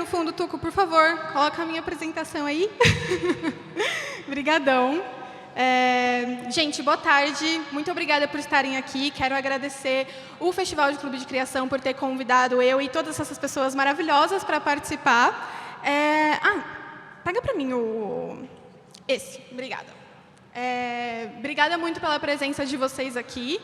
no fundo, Tuco, por favor, coloca a minha apresentação aí. Obrigadão. Gente, boa tarde. Muito obrigada por estarem aqui. Quero agradecer o Festival de Clube de Criação por ter convidado eu e todas essas pessoas maravilhosas para participar. Pega para mim esse. Obrigada. Obrigada muito pela presença de vocês aqui.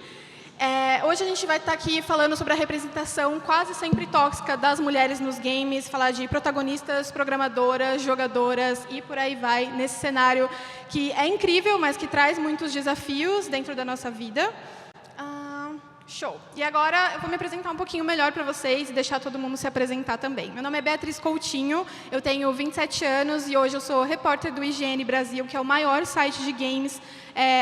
Hoje a gente vai estar aqui falando sobre a representação quase sempre tóxica das mulheres nos games, falar de protagonistas, programadoras, jogadoras e por aí vai, nesse cenário que é incrível, mas que traz muitos desafios dentro da nossa vida. Show! E agora eu vou me apresentar um pouquinho melhor para vocês e deixar todo mundo se apresentar também. Meu nome é Beatriz Coutinho, eu tenho 27 anos e hoje eu sou repórter do IGN Brasil, que é o maior site de games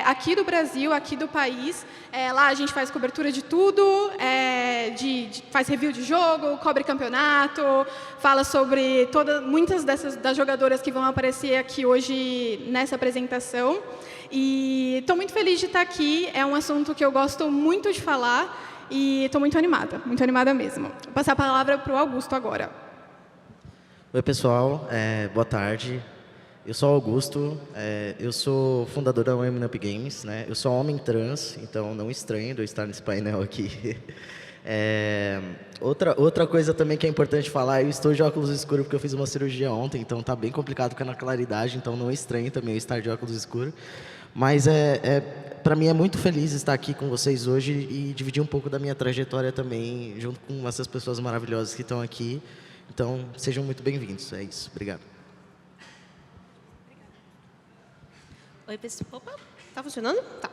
aqui do Brasil, aqui do país. Lá a gente faz cobertura de tudo, faz review de jogo, cobre campeonato, fala sobre muitas das jogadoras que vão aparecer aqui hoje nessa apresentação. E estou muito feliz de estar aqui, é um assunto que eu gosto muito de falar e estou muito animada mesmo. Vou passar a palavra para o Augusto agora. Oi, pessoal, boa tarde. Eu sou Augusto, eu sou fundador da Women Up Games, né? Eu sou homem trans, então não estranho de eu estar nesse painel aqui. Outra coisa também que é importante falar, eu estou de óculos escuros porque eu fiz uma cirurgia ontem, então está bem complicado ficar na claridade, então não é estranho também eu estar de óculos escuros. Mas para mim é muito feliz estar aqui com vocês hoje e dividir um pouco da minha trajetória também, junto com essas pessoas maravilhosas que estão aqui. Então, sejam muito bem-vindos. É isso. Obrigado. Oi, pessoal. Opa, tá funcionando? Tá.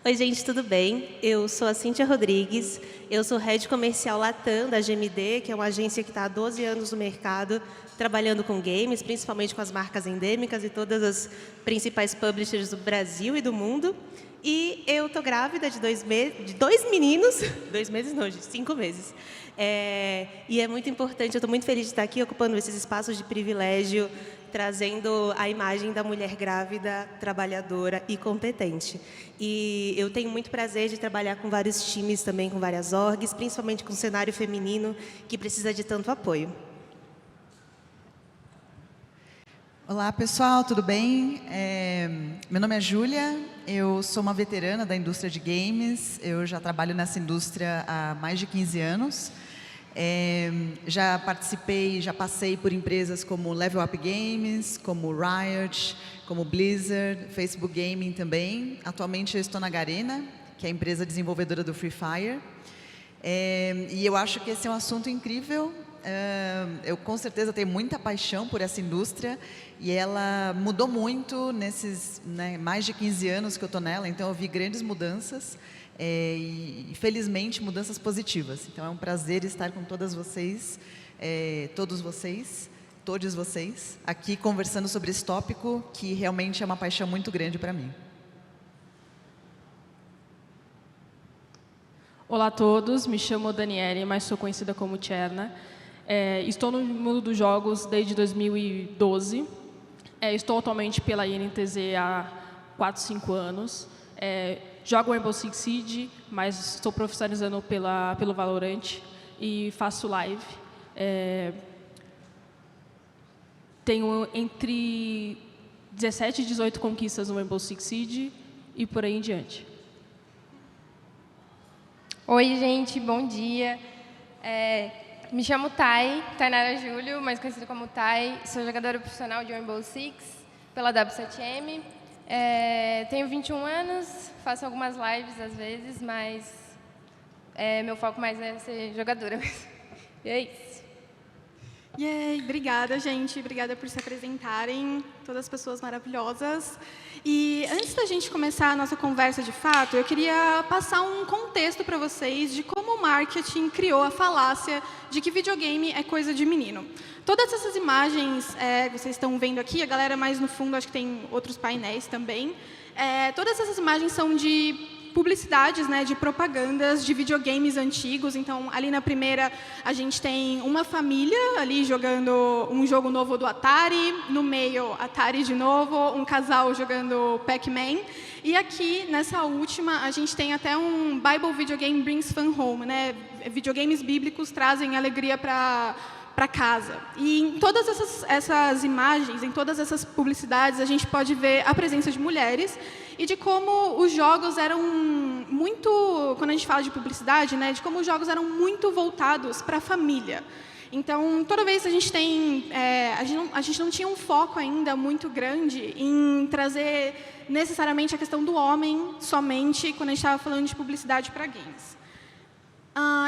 Oi, gente, tudo bem? Eu sou a Cíntia Rodrigues, eu sou Head Comercial Latam da GMD, que é uma agência que está há 12 anos no mercado, trabalhando com games, principalmente com as marcas endêmicas e todas as principais publishers do Brasil e do mundo. E eu estou grávida de 2 meninos, 2 meses não, de 5 meses. E é muito importante, eu estou muito feliz de estar aqui ocupando esses espaços de privilégio, trazendo a imagem da mulher grávida, trabalhadora e competente. E eu tenho muito prazer de trabalhar com vários times também, com várias orgs, principalmente com o cenário feminino, que precisa de tanto apoio. Olá, pessoal, tudo bem? Meu nome é Júlia, eu sou uma veterana da indústria de games, eu já trabalho nessa indústria há mais de 15 anos. Já passei por empresas como Level Up Games, como Riot, como Blizzard, Facebook Gaming também. Atualmente eu estou na Garena, que é a empresa desenvolvedora do Free Fire. E eu acho que esse é um assunto incrível. Eu com certeza tenho muita paixão por essa indústria e ela mudou muito nesses mais de 15 anos que eu estou nela, então eu vi grandes mudanças. E felizmente mudanças positivas. Então é um prazer estar com todas vocês, todos vocês aqui conversando sobre esse tópico que realmente é uma paixão muito grande para mim. Olá a todos, me chamo Daniele, mas sou conhecida como Tcherna. Estou no mundo dos jogos desde 2012. Estou atualmente pela INTZ há 4, 5 anos. Jogo Rainbow Six Siege, mas estou profissionalizando pelo Valorant e faço live. Tenho entre 17 e 18 conquistas no Rainbow Six Siege e por aí em diante. Oi, gente, bom dia. Me chamo Tainara Júlio, mais conhecida como Tai. Sou jogadora profissional de Rainbow Six pela W7M. Tenho 21 anos, faço algumas lives às vezes, mas meu foco mais é ser jogadora. E é isso. Yay, obrigada, gente. Obrigada por se apresentarem, todas as pessoas maravilhosas. E antes da gente começar a nossa conversa de fato, eu queria passar um contexto para vocês de como o marketing criou a falácia de que videogame é coisa de menino. Todas essas imagens que vocês estão vendo aqui, a galera mais no fundo, acho que tem outros painéis também, todas essas imagens são de publicidades, de propagandas de videogames antigos. Então, ali na primeira, a gente tem uma família ali jogando um jogo novo do Atari, no meio, Atari de novo, um casal jogando Pac-Man. E aqui, nessa última, a gente tem até um Bible Video Game Brings Fun Home, Videogames bíblicos trazem alegria para casa. E em todas essas imagens, em todas essas publicidades, a gente pode ver a presença de mulheres e de como os jogos eram muito, quando a gente fala de publicidade, né, de como os jogos eram muito voltados para a família. Então, toda vez a gente tem, a gente não tinha um foco ainda muito grande em trazer necessariamente a questão do homem somente quando a gente estava falando de publicidade para games.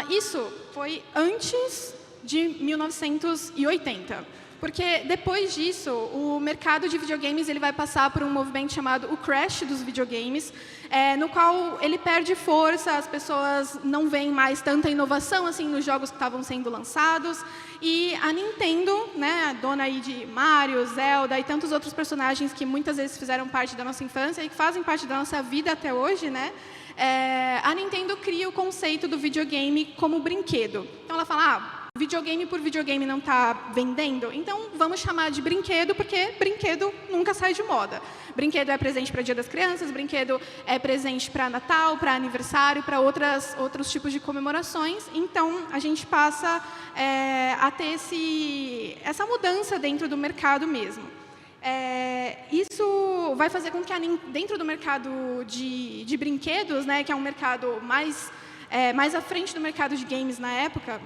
Isso foi antes de 1980, porque depois disso o mercado de videogames ele vai passar por um movimento chamado o crash dos videogames, no qual ele perde força, as pessoas não veem mais tanta inovação assim nos jogos que estavam sendo lançados, e a Nintendo, né, a dona aí de Mario, Zelda e tantos outros personagens que muitas vezes fizeram parte da nossa infância e que fazem parte da nossa vida até hoje, né? A Nintendo cria o conceito do videogame como brinquedo. Então ela fala, videogame por videogame não está vendendo, então vamos chamar de brinquedo, porque brinquedo nunca sai de moda. Brinquedo é presente para Dia das Crianças, brinquedo é presente para Natal, para aniversário, para outros tipos de comemorações. Então, a gente passa a ter essa mudança dentro do mercado mesmo. Isso vai fazer com que dentro do mercado de brinquedos, né, que é um mercado mais à frente do mercado de games na época,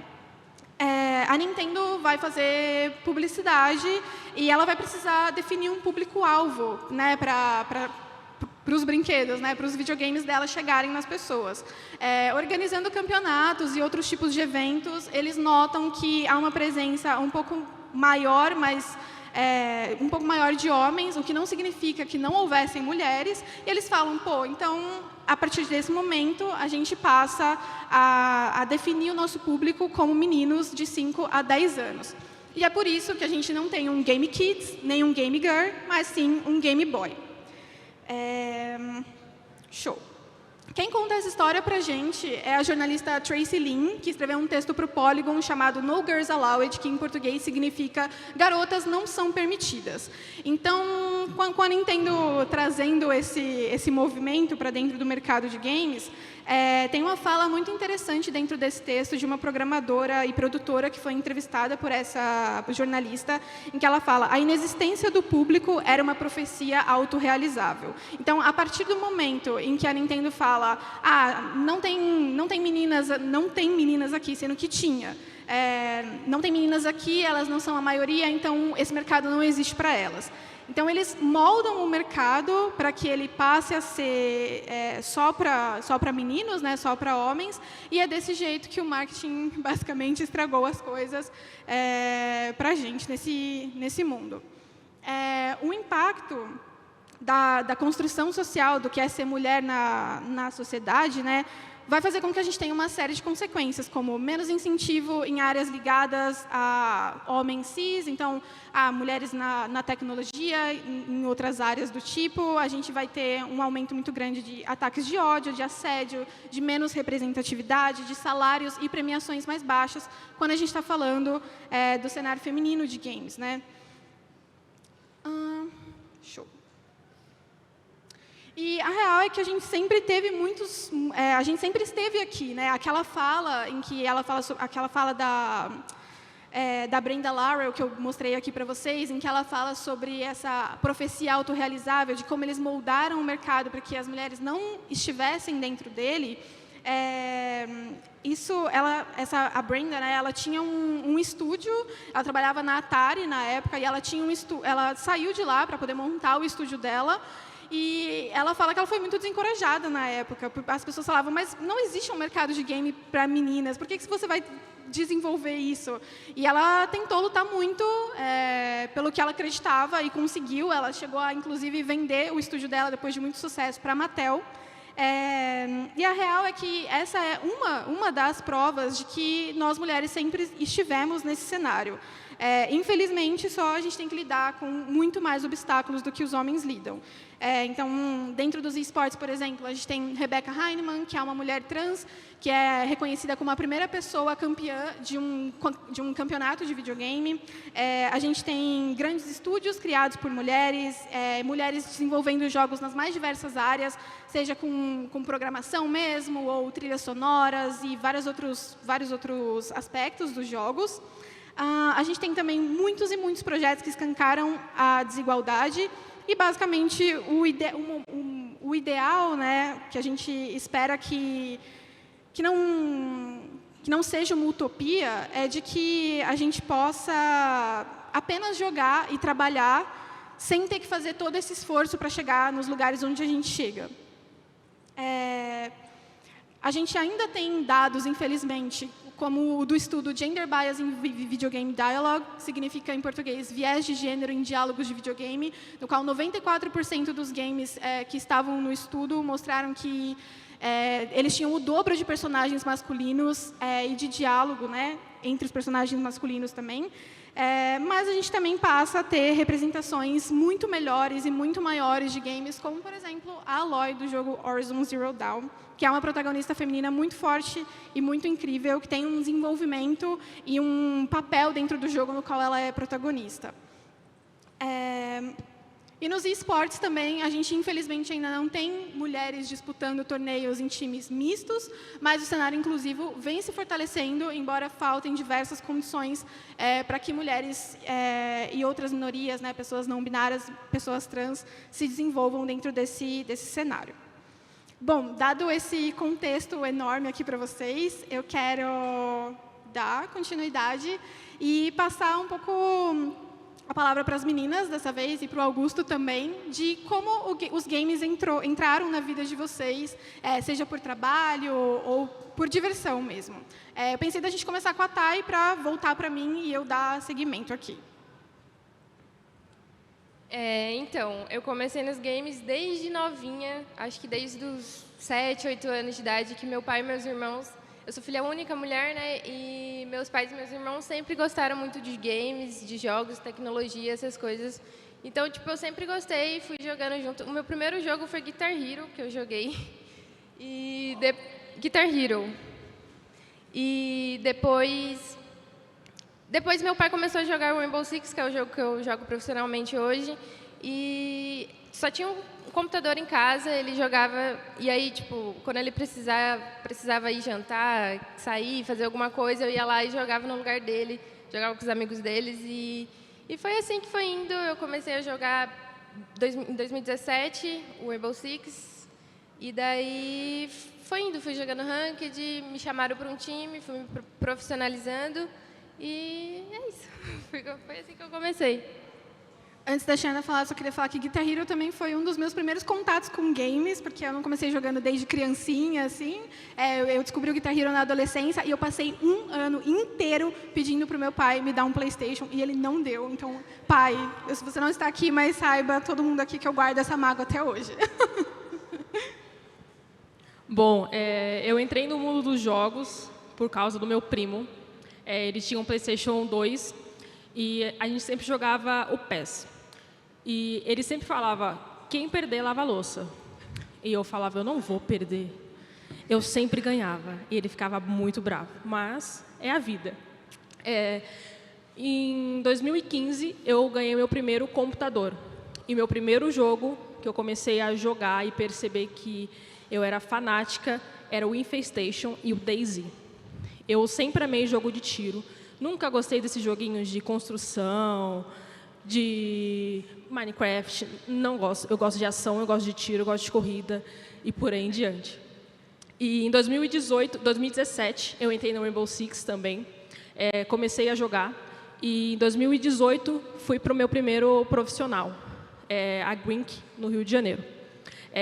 a Nintendo vai fazer publicidade e ela vai precisar definir um público-alvo, né, para os brinquedos, né, para os videogames dela chegarem nas pessoas. Organizando campeonatos e outros tipos de eventos, eles notam que há uma presença um pouco maior, um pouco maior de homens, o que não significa que não houvessem mulheres, e eles falam, então, a partir desse momento, a gente passa a definir o nosso público como meninos de 5 a 10 anos. E é por isso que a gente não tem um Game Kids, nem um Game Girl, mas sim um Game Boy. Show. Quem conta essa história para a gente é a jornalista Tracy Lin, que escreveu um texto para o Polygon chamado No Girls Allowed, que em português significa garotas não são permitidas. Então, com a Nintendo trazendo esse movimento para dentro do mercado de games, tem uma fala muito interessante dentro desse texto de uma programadora e produtora que foi entrevistada por essa jornalista, em que ela fala: a inexistência do público era uma profecia autorrealizável. Então, a partir do momento em que a Nintendo fala, não tem meninas aqui, sendo que tinha. Não tem meninas aqui, elas não são a maioria, então esse mercado não existe para elas. Então, eles moldam o mercado para que ele passe a ser só para meninos, né, só para homens, e é desse jeito que o marketing basicamente estragou as coisas para a gente nesse mundo. O impacto da construção social do que é ser mulher na sociedade, né, vai fazer com que a gente tenha uma série de consequências, como menos incentivo em áreas ligadas a homens cis, então, a mulheres na tecnologia, em outras áreas do tipo. A gente vai ter um aumento muito grande de ataques de ódio, de assédio, de menos representatividade, de salários e premiações mais baixas, quando a gente está falando do cenário feminino de games, né? Show. E a real é que a gente sempre teve a gente sempre esteve aqui, né? Aquela fala em que ela fala aquela fala da Brenda Laurel que eu mostrei aqui para vocês, em que ela fala sobre essa profecia autorrealizável, de como eles moldaram o mercado para que as mulheres não estivessem dentro dele. A Brenda, né, ela tinha um estúdio, ela trabalhava na Atari na época, e ela saiu de lá para poder montar o estúdio dela. E ela fala que ela foi muito desencorajada na época. As pessoas falavam, mas não existe um mercado de game para meninas, por que você vai desenvolver isso? E ela tentou lutar muito pelo que ela acreditava e conseguiu. Ela chegou a, inclusive, vender o estúdio dela depois de muito sucesso para a Mattel. E a real é que essa é uma das provas de que nós, mulheres, sempre estivemos nesse cenário. Infelizmente, só a gente tem que lidar com muito mais obstáculos do que os homens lidam. Então, dentro dos esportes, por exemplo, a gente tem Rebecca Heinemann, que é uma mulher trans, que é reconhecida como a primeira pessoa campeã de um campeonato de videogame. A gente tem grandes estúdios criados por mulheres, mulheres desenvolvendo jogos nas mais diversas áreas, seja com programação mesmo, ou trilhas sonoras e vários outros aspectos dos jogos. A gente tem também muitos e muitos projetos que escancaram a desigualdade e, basicamente, o ideal, né, que a gente espera que não seja uma utopia, é de que a gente possa apenas jogar e trabalhar sem ter que fazer todo esse esforço para chegar nos lugares onde a gente chega. A gente ainda tem dados, infelizmente, como o do estudo Gender Bias in Video Game Dialogue, significa, em português, viés de gênero em diálogos de videogame, no qual 94% dos games que estavam no estudo mostraram que eles tinham o dobro de personagens masculinos e de diálogo, né, entre os personagens masculinos também. Mas a gente também passa a ter representações muito melhores e muito maiores de games, como, por exemplo, a Aloy do jogo Horizon Zero Dawn, que é uma protagonista feminina muito forte e muito incrível, que tem um desenvolvimento e um papel dentro do jogo no qual ela é protagonista. E nos esportes também, a gente, infelizmente, ainda não tem mulheres disputando torneios em times mistos, mas o cenário inclusivo vem se fortalecendo, embora faltem diversas condições para que mulheres e outras minorias, né, pessoas não binárias, pessoas trans, se desenvolvam dentro desse cenário. Bom, dado esse contexto enorme aqui para vocês, eu quero dar continuidade e passar um pouco a palavra para as meninas, dessa vez, e para o Augusto também, de como os games entraram na vida de vocês, seja por trabalho ou por diversão mesmo. Eu pensei da gente começar com a Thay para voltar para mim e eu dar seguimento aqui. Então, eu comecei nos games desde novinha, acho que desde os 7, 8 anos de idade, que meu pai e meus irmãos... Eu sou filha única, mulher, né? E meus pais e meus irmãos sempre gostaram muito de games, de jogos, tecnologia, essas coisas. Então, tipo, eu sempre gostei e fui jogando junto. O meu primeiro jogo foi Guitar Hero, que eu joguei. Guitar Hero. E depois meu pai começou a jogar Rainbow Six, que é o jogo que eu jogo profissionalmente hoje. E só tinha um computador em casa, ele jogava, e aí, tipo, quando ele precisava ir jantar, sair, fazer alguma coisa, eu ia lá e jogava no lugar dele, jogava com os amigos deles, e foi assim que foi indo. Eu comecei a jogar em 2017, o Rainbow Six, e daí foi indo, fui jogando Ranked, me chamaram para um time, fui me profissionalizando, e é isso. Foi assim que eu comecei. Antes da Xana falar, só queria falar que Guitar Hero também foi um dos meus primeiros contatos com games, porque eu não comecei jogando desde criancinha, assim. Eu descobri o Guitar Hero na adolescência e eu passei um ano inteiro pedindo para o meu pai me dar um PlayStation e ele não deu. Então, pai, se você não está aqui, mas saiba, todo mundo aqui, que eu guardo essa mágoa até hoje. Bom, eu entrei no mundo dos jogos por causa do meu primo. Ele tinha um PlayStation 2 e a gente sempre jogava o PES. E ele sempre falava, quem perder, lava a louça. E eu falava, eu não vou perder. Eu sempre ganhava. E ele ficava muito bravo. Mas é a vida. Em 2015, eu ganhei meu primeiro computador. E meu primeiro jogo, que eu comecei a jogar e perceber que eu era fanática, era o Infestation e o DayZ. Eu sempre amei jogo de tiro. Nunca gostei desses joguinhos de construção, de Minecraft, não gosto. Eu gosto de ação, eu gosto de tiro, eu gosto de corrida e por aí em diante. E em 2017, eu entrei no Rainbow Six também, comecei a jogar. E em 2018, fui para o meu primeiro profissional, a Gwink, no Rio de Janeiro.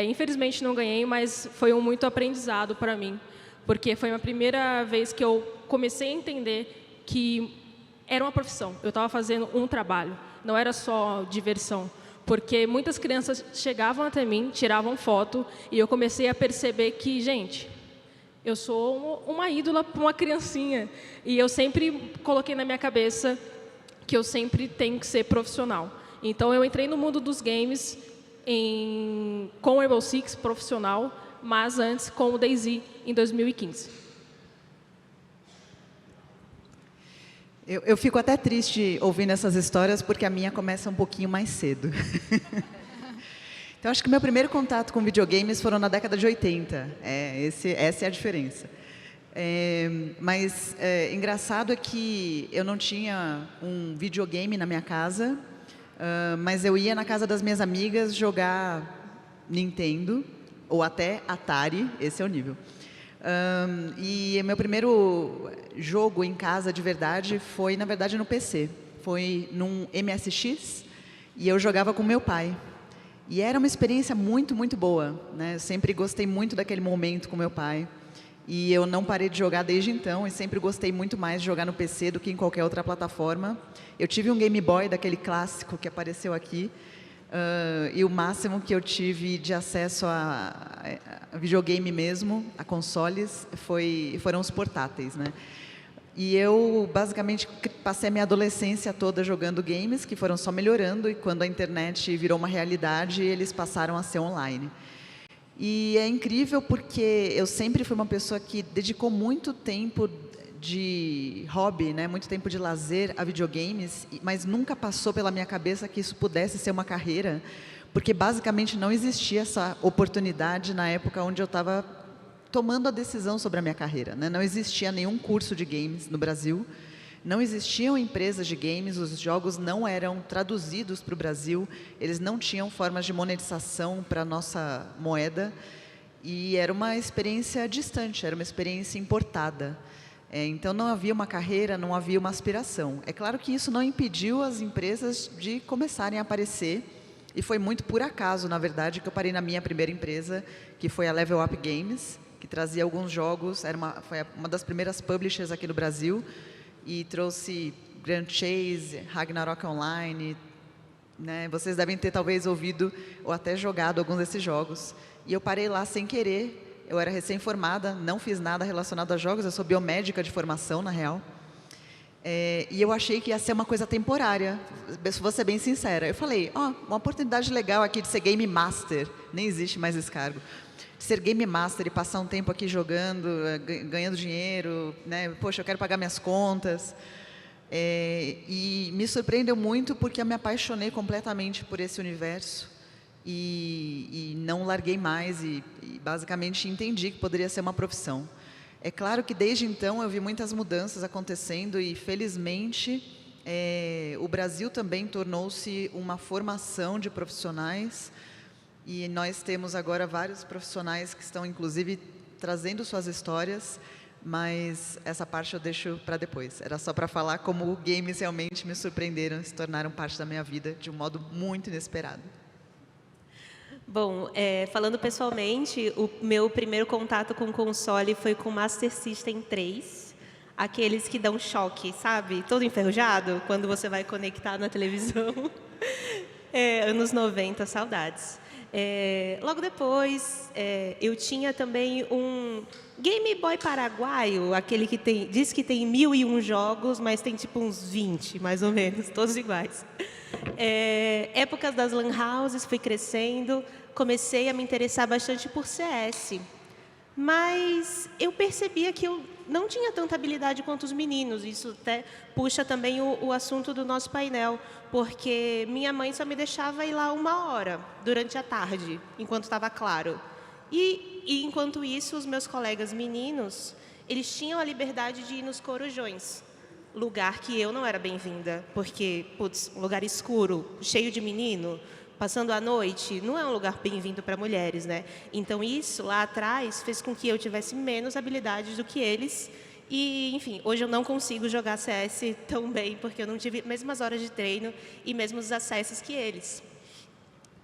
Infelizmente, não ganhei, mas foi muito aprendizado para mim, porque foi a primeira vez que eu comecei a entender que era uma profissão. Eu estava fazendo um trabalho, não era só diversão. Porque muitas crianças chegavam até mim, tiravam foto, e eu comecei a perceber que, gente, eu sou uma ídola para uma criancinha. E eu sempre coloquei na minha cabeça que eu sempre tenho que ser profissional. Então, eu entrei no mundo dos games com o Rainbow Six profissional, mas antes com o DayZ em 2015. Eu fico até triste ouvindo essas histórias, porque a minha começa um pouquinho mais cedo. Então, acho que meu primeiro contato com videogames foram na década de 80. Essa é a diferença. Mas engraçado é que eu não tinha um videogame na minha casa, mas eu ia na casa das minhas amigas jogar Nintendo ou até Atari, esse é o nível. E meu primeiro jogo em casa de verdade foi, na verdade, no PC. Foi num MSX e eu jogava com meu pai. E era uma experiência muito, muito boa, né? Eu sempre gostei muito daquele momento com meu pai. E eu não parei de jogar desde então e sempre gostei muito mais de jogar no PC do que em qualquer outra plataforma. Eu tive um Game Boy daquele clássico que apareceu aqui, e o máximo que eu tive de acesso a videogame mesmo, a consoles, foram os portáteis, né? E eu, basicamente, passei a minha adolescência toda jogando games, que foram só melhorando, e quando a internet virou uma realidade, eles passaram a ser online. E é incrível porque eu sempre fui uma pessoa que dedicou muito tempo de hobby, né, muito tempo de lazer a videogames, mas nunca passou pela minha cabeça que isso pudesse ser uma carreira, porque basicamente não existia essa oportunidade na época onde eu estava tomando a decisão sobre a minha carreira, né? Não existia nenhum curso de games no Brasil, não existiam empresas de games, os jogos não eram traduzidos para o Brasil, eles não tinham formas de monetização para a nossa moeda, e era uma experiência distante, era uma experiência importada. Então, não havia uma carreira, não havia uma aspiração. É claro que isso não impediu as empresas de começarem a aparecer, e foi muito por acaso, na verdade, que eu parei na minha primeira empresa, que foi a Level Up Games, que trazia alguns jogos, foi uma das primeiras publishers aqui no Brasil, e trouxe Grand Chase, Ragnarok Online, né? Vocês devem ter talvez ouvido ou até jogado alguns desses jogos. E eu parei lá sem querer, eu era recém-formada, não fiz nada relacionado a jogos, eu sou biomédica de formação, na real. E eu achei que ia ser uma coisa temporária, vou ser bem sincera. Eu falei, uma oportunidade legal aqui de ser Game Master, nem existe mais esse cargo. Ser Game Master e passar um tempo aqui jogando, ganhando dinheiro, né? Poxa, eu quero pagar minhas contas. E me surpreendeu muito porque eu me apaixonei completamente por esse universo e não larguei mais e basicamente entendi que poderia ser uma profissão. É claro que desde então eu vi muitas mudanças acontecendo e felizmente o Brasil também tornou-se uma formação de profissionais. E nós temos agora vários profissionais que estão, inclusive, trazendo suas histórias, mas essa parte eu deixo para depois. Era só para falar como games realmente me surpreenderam, se tornaram parte da minha vida de um modo muito inesperado. Bom, falando pessoalmente, o meu primeiro contato com o console foi com o Master System 3, aqueles que dão choque, sabe? Todo enferrujado, quando você vai conectar na televisão. Anos 90, saudades. Logo depois, eu tinha também um Game Boy paraguaio, aquele que diz que tem 1001 jogos, mas tem tipo uns 20, mais ou menos, todos iguais. Épocas das lan houses, fui crescendo, comecei a me interessar bastante por CS. Mas eu percebia que eu não tinha tanta habilidade quanto os meninos. Isso até puxa também o assunto do nosso painel, porque minha mãe só me deixava ir lá 1 hora durante a tarde, enquanto estava claro. E enquanto isso, os meus colegas meninos, eles tinham a liberdade de ir nos corujões, lugar que eu não era bem-vinda, porque, putz, um lugar escuro, cheio de menino, passando a noite, não é um lugar bem-vindo para mulheres, né? Então, isso, lá atrás, fez com que eu tivesse menos habilidades do que eles. E, enfim, hoje eu não consigo jogar CS tão bem, porque eu não tive as mesmas horas de treino e mesmos acessos que eles.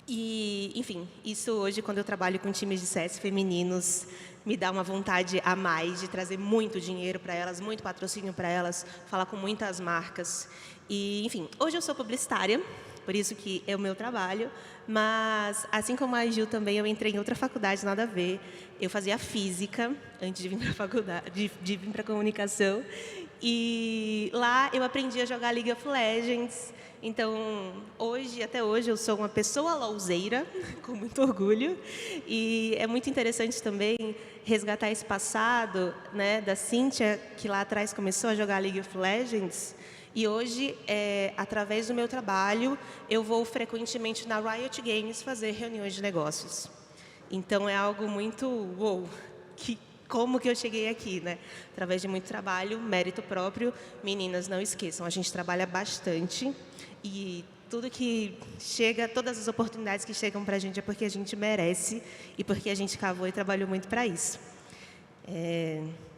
E, enfim, isso hoje, quando eu trabalho com times de CS femininos, me dá uma vontade a mais de trazer muito dinheiro para elas, muito patrocínio para elas, falar com muitas marcas. E, enfim, hoje eu sou publicitária, por isso que é o meu trabalho, mas, assim como a Gil também, eu entrei em outra faculdade, nada a ver. Eu fazia física antes de vir para a faculdade, de vir para a comunicação, e lá eu aprendi a jogar League of Legends. Então, até hoje, eu sou uma pessoa louzeira, com muito orgulho, e é muito interessante também resgatar esse passado, né, da Cíntia, que lá atrás começou a jogar League of Legends. E hoje, através do meu trabalho, eu vou frequentemente na Riot Games fazer reuniões de negócios. Então, é algo muito que como que eu cheguei aqui, né? Através de muito trabalho, mérito próprio. Meninas, não esqueçam, a gente trabalha bastante e tudo que chega, todas as oportunidades que chegam para a gente é porque a gente merece e porque a gente cavou e trabalhou muito para isso.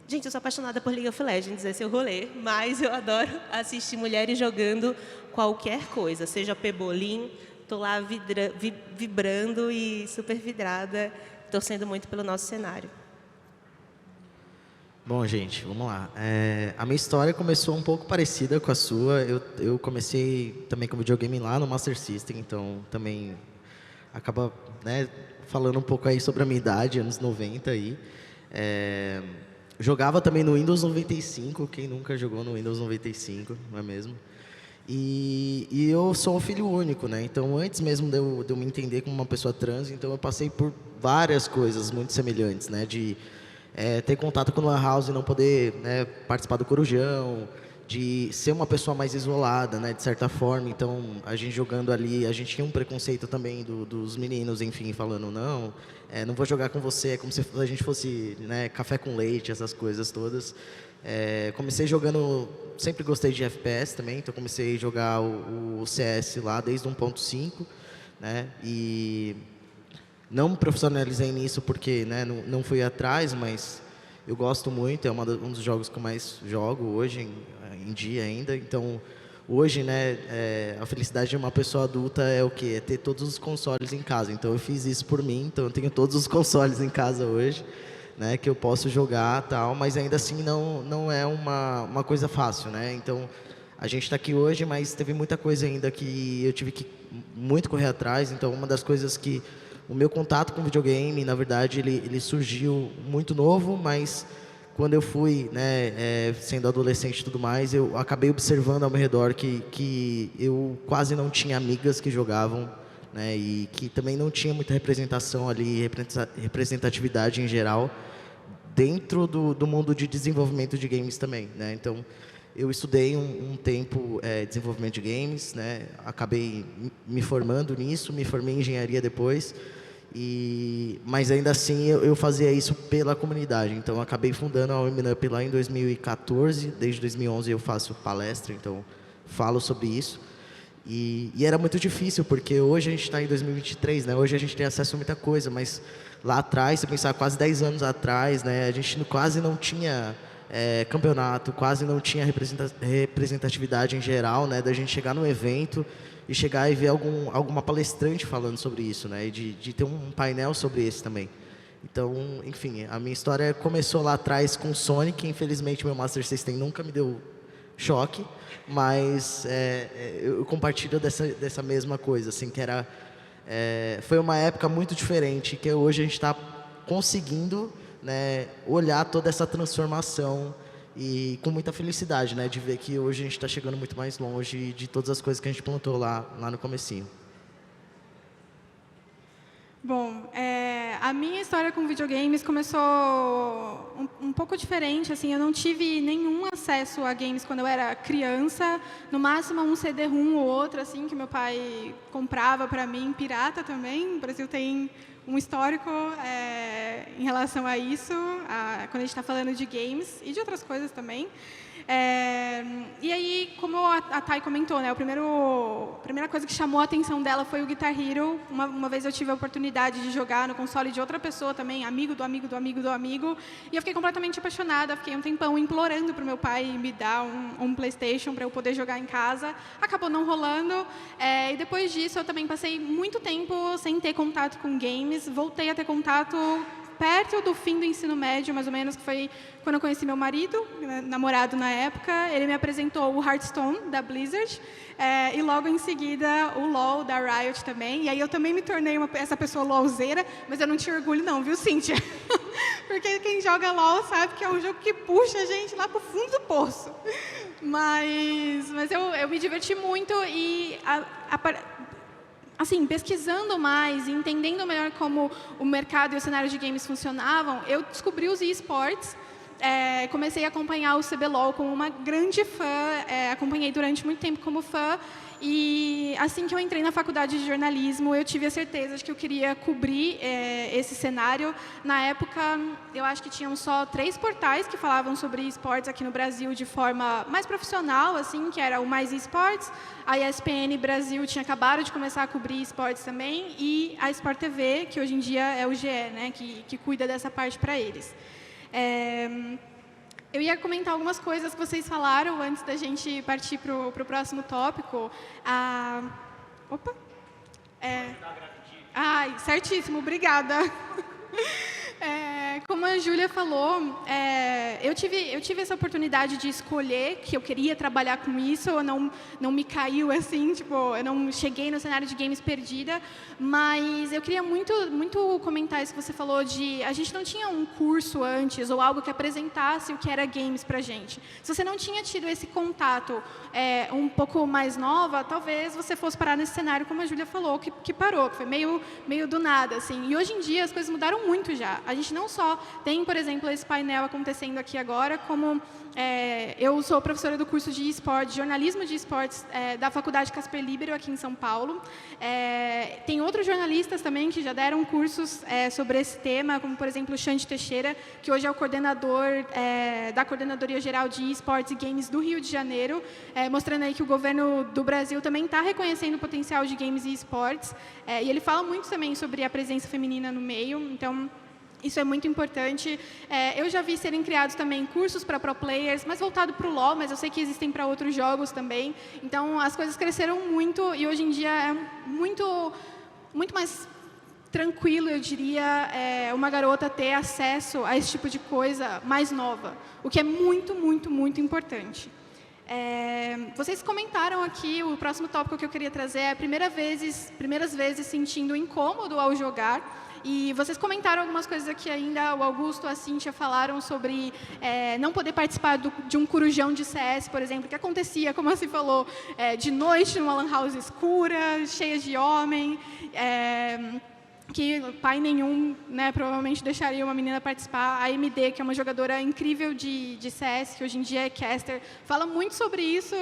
Gente, eu sou apaixonada por League of Legends, esse é o rolê, mas eu adoro assistir mulheres jogando qualquer coisa, seja pebolim, estou lá vibrando e super vidrada, torcendo muito pelo nosso cenário. Bom, gente, vamos lá. A minha história começou um pouco parecida com a sua. Eu comecei também com videogame lá no Master System, então também acaba, né, falando um pouco aí sobre a minha idade, anos 90 aí. Jogava também no Windows 95, quem nunca jogou no Windows 95, não é mesmo? E eu sou um filho único, né? Então, antes mesmo de eu me entender como uma pessoa trans, então eu passei por várias coisas muito semelhantes, né? De ter contato com o Lan House e não poder, né, participar do Corujão, de ser uma pessoa mais isolada, né, de certa forma. Então, a gente jogando ali, a gente tinha um preconceito também dos meninos, enfim, falando, não, não vou jogar com você, é como se a gente fosse, né, café com leite, essas coisas todas. Comecei jogando, sempre gostei de FPS também, então comecei a jogar o CS lá desde 1.5, né, e não me profissionalizei nisso porque, né, não fui atrás, mas eu gosto muito, é um dos jogos que eu mais jogo hoje em dia ainda. Então, hoje, né, a felicidade de uma pessoa adulta é o quê? É ter todos os consoles em casa. Então, eu fiz isso por mim, então eu tenho todos os consoles em casa hoje, né, que eu posso jogar, tal, mas ainda assim não é uma coisa fácil, né? Então, a gente está aqui hoje, mas teve muita coisa ainda que eu tive que muito correr atrás. Então, uma das coisas que o meu contato com videogame, na verdade, ele surgiu muito novo, mas quando eu fui, né, sendo adolescente e tudo mais, eu acabei observando ao meu redor que eu quase não tinha amigas que jogavam, né, e que também não tinha muita representação ali, representatividade em geral, dentro do mundo de desenvolvimento de games também, né? Então, eu estudei um tempo desenvolvimento de games, né? Acabei me formando nisso, me formei em engenharia depois, mas ainda assim eu fazia isso pela comunidade. Então, eu acabei fundando a OMNUP lá em 2014, desde 2011 eu faço palestra, então falo sobre isso. E era muito difícil, porque hoje a gente está em 2023, né? Hoje a gente tem acesso a muita coisa, mas lá atrás, se pensar quase 10 anos atrás, né, a gente quase não tinha campeonato, quase não tinha representatividade em geral, né, da gente chegar num evento e chegar e ver alguma palestrante falando sobre isso, né, e de ter um painel sobre esse também. Então, enfim, a minha história começou lá atrás com Sonic. Infelizmente, meu Master System nunca me deu choque, mas eu compartilho dessa mesma coisa, assim, que era... foi uma época muito diferente, que hoje a gente está conseguindo, né, olhar toda essa transformação e com muita felicidade, né, de ver que hoje a gente está chegando muito mais longe de todas as coisas que a gente plantou lá no comecinho. Bom, a minha história com videogames começou um pouco diferente. Assim, eu não tive nenhum acesso a games quando eu era criança. No máximo um CD-ROM ou outro, assim, que meu pai comprava para mim, pirata também. O Brasil tem um histórico em relação a isso, quando a gente está falando de games e de outras coisas também. E aí, como a Thay comentou, né, a primeira coisa que chamou a atenção dela foi o Guitar Hero. Uma vez eu tive a oportunidade de jogar no console de outra pessoa também, amigo do amigo do amigo do amigo, e eu fiquei completamente apaixonada. Fiquei um tempão implorando para o meu pai me dar um PlayStation para eu poder jogar em casa. Acabou não rolando. E depois disso, eu também passei muito tempo sem ter contato com games. Voltei a ter contato perto do fim do ensino médio, mais ou menos, que foi quando eu conheci meu marido, namorado na época. Ele me apresentou o Hearthstone, da Blizzard, e logo em seguida o LoL, da Riot também. E aí eu também me tornei essa pessoa LoLzeira, mas eu não tinha orgulho não, viu, Cíntia? Porque quem joga LoL sabe que é um jogo que puxa a gente lá para o fundo do poço. Mas eu me diverti muito e... assim, pesquisando mais, entendendo melhor como o mercado e o cenário de games funcionavam, eu descobri os eSports, comecei a acompanhar o CBLOL como uma grande fã, acompanhei durante muito tempo como fã, E assim que eu entrei na faculdade de jornalismo, eu tive a certeza de que eu queria cobrir esse cenário. Na época, eu acho que tinham só 3 portais que falavam sobre esportes aqui no Brasil de forma mais profissional, assim, que era o Mais Esportes, a ESPN Brasil tinha acabado de começar a cobrir esportes também, e a Sport TV, que hoje em dia é o GE, né, que cuida dessa parte para eles. Eu ia comentar algumas coisas que vocês falaram antes da gente partir para o próximo tópico. Opa! Ai, certíssimo, obrigada. Como a Júlia falou, eu tive essa oportunidade de escolher que eu queria trabalhar com isso, eu não me caiu assim, tipo, eu não cheguei no cenário de games perdida, mas eu queria muito comentar isso que você falou de a gente não tinha um curso antes ou algo que apresentasse o que era games pra gente. Se você não tinha tido esse contato um pouco mais nova, talvez você fosse parar nesse cenário, como a Júlia falou, que parou, que foi meio do nada, assim. E hoje em dia as coisas mudaram muito já. A gente não só tem, por exemplo, esse painel acontecendo aqui agora, como eu sou professora do curso de esportes, jornalismo de esportes da Faculdade Casper Libero, aqui em São Paulo. Tem outros jornalistas também que já deram cursos sobre esse tema, como, por exemplo, o Xande Teixeira, que hoje é o coordenador da Coordenadoria Geral de Esportes e Games do Rio de Janeiro, mostrando aí que o governo do Brasil também está reconhecendo o potencial de games e esportes. E ele fala muito também sobre a presença feminina no meio, então isso é muito importante. Eu já vi serem criados também cursos para pro players, mais voltado para o LoL, mas eu sei que existem para outros jogos também. Então, as coisas cresceram muito e hoje em dia é muito mais tranquilo, eu diria, uma garota ter acesso a esse tipo de coisa mais nova, o que é muito importante. Vocês comentaram aqui, o próximo tópico que eu queria trazer é primeiras vezes sentindo incômodo ao jogar. E vocês comentaram algumas coisas aqui ainda, o Augusto e a Cíntia falaram sobre não poder participar de um corujão de CS, por exemplo, que acontecia, como assim falou, de noite numa lan house escura, cheia de homem, que pai nenhum, né, provavelmente deixaria uma menina participar. A MD, que é uma jogadora incrível de CS, que hoje em dia é caster, fala muito sobre isso.